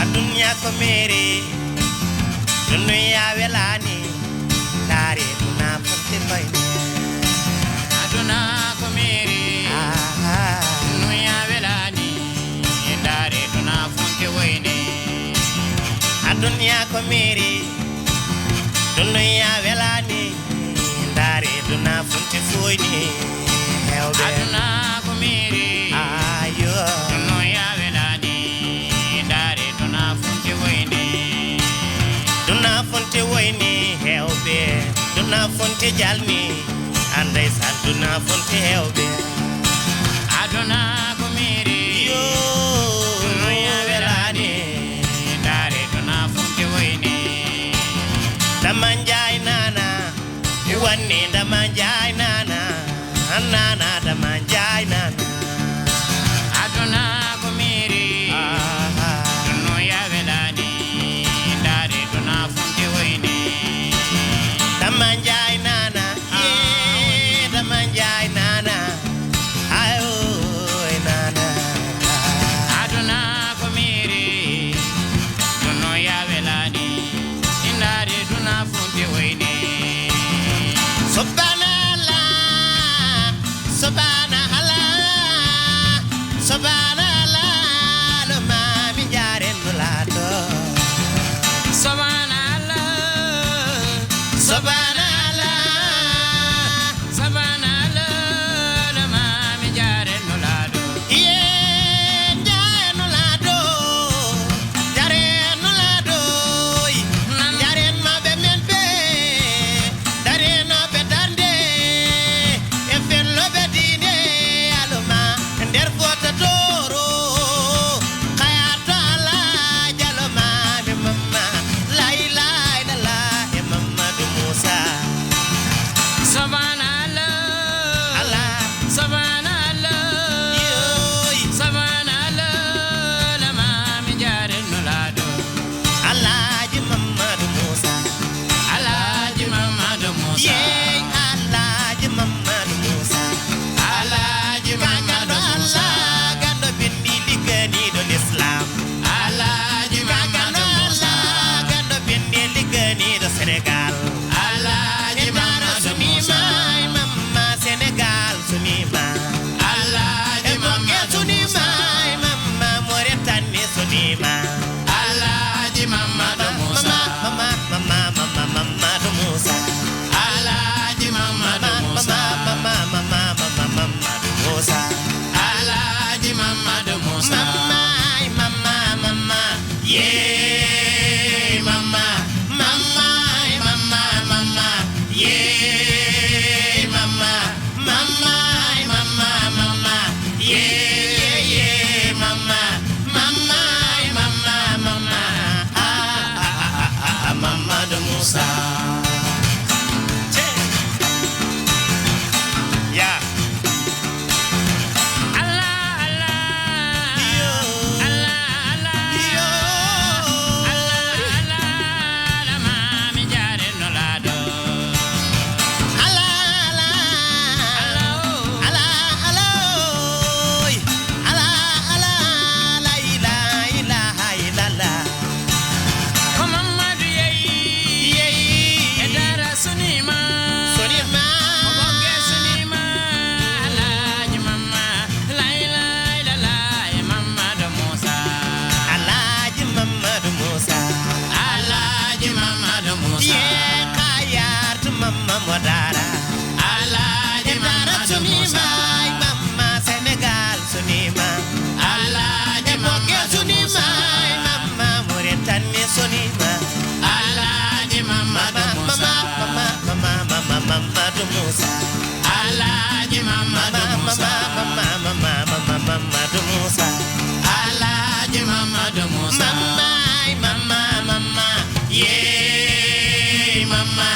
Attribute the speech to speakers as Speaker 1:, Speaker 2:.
Speaker 1: Adunya ko mere dunya welani dare duna fonte bay
Speaker 2: aduna ko mere dunya welani dare duna fonte wayne
Speaker 1: adunya ko mere dunya welani dare duna fonte foyni hewbe
Speaker 2: aduna ko mere
Speaker 1: ayo
Speaker 2: dunya welani dare duna fonte wayne
Speaker 1: duna fonte wayni hewbe duna fonte jalni anday sa duna fonte hewbe
Speaker 2: aduna ko mere
Speaker 1: yo
Speaker 2: dunya welani dare duna fonte wayne
Speaker 1: damanjay nana wanni damanjay nana nana damanjay nana
Speaker 2: aduna ko mere dunya welani dare duna fonte wayne
Speaker 1: damanjay nana damanjay nana ayo nana
Speaker 2: aduna ko mere dunya welani dare duna fonte wayne
Speaker 1: subhanallah subhanallah subhanallah lo mami jare nulato
Speaker 2: subhanallah
Speaker 1: subhanallah
Speaker 2: subhanallah la mami jare nulado
Speaker 1: ye jare nulato jare ma be menbe dare no be dande e fello be dine aloma nder fota toro khayato ala jaloma be mamma la ilaha illallah e Muhammadu Musa
Speaker 2: subhanallah
Speaker 1: Allah
Speaker 2: subhanallah
Speaker 1: yoy
Speaker 2: subhanallah la mami jare nulado
Speaker 1: Alhaji Muhammadu Musa
Speaker 2: Alhaji Muhammadu Musa
Speaker 1: ye Alhaji Muhammadu Musa
Speaker 2: Alhaji Muhammadu Musa
Speaker 1: gando bindi ligani do l'Islam
Speaker 2: Alhaji Muhammadu Musa
Speaker 1: gando bindi ligani do Senegal
Speaker 2: Alhaji Muhammadu Musa
Speaker 1: mama Senegal sunima
Speaker 2: Alhaji Muhammadu Musa
Speaker 1: mama Mauritanie sunima
Speaker 2: Alhaji Muhammadu Musa
Speaker 1: mama Muhammadu Musa
Speaker 2: Alhaji Muhammadu Musa
Speaker 1: Muhammadu Musa
Speaker 2: Alhaji Muhammadu Musa
Speaker 1: mama yeah mama yeah mama yeah mama Muhammadu Musa yeah
Speaker 2: Allah Allah
Speaker 1: yo
Speaker 2: Allah Allah
Speaker 1: yo
Speaker 2: Allah Allah la mami jare nulado
Speaker 1: ala ala la ilaha illallah
Speaker 2: Muhammadu yeyi edara sunima
Speaker 1: sunima
Speaker 2: oboge sunima Alhaji Mama la ilaha illallah Muhammadu Musa
Speaker 1: Alhaji Muhammadu Musa
Speaker 2: Alhaji Muhammadu Musa
Speaker 1: ye kayat mama modara
Speaker 2: Alhaji Muhammadu Musa
Speaker 1: mama Senegal sunima
Speaker 2: Alhaji
Speaker 1: boge
Speaker 2: Muhammadu
Speaker 1: sunima
Speaker 2: Musa
Speaker 1: mama Mauritanie sunima
Speaker 2: Alhaji Muhammadu Musa
Speaker 1: Muhammadu Musa
Speaker 2: Alhaji Muhammadu Musa
Speaker 1: Muhammadu Musa
Speaker 2: Alhaji Muhammadu Musa
Speaker 1: mama yeah mama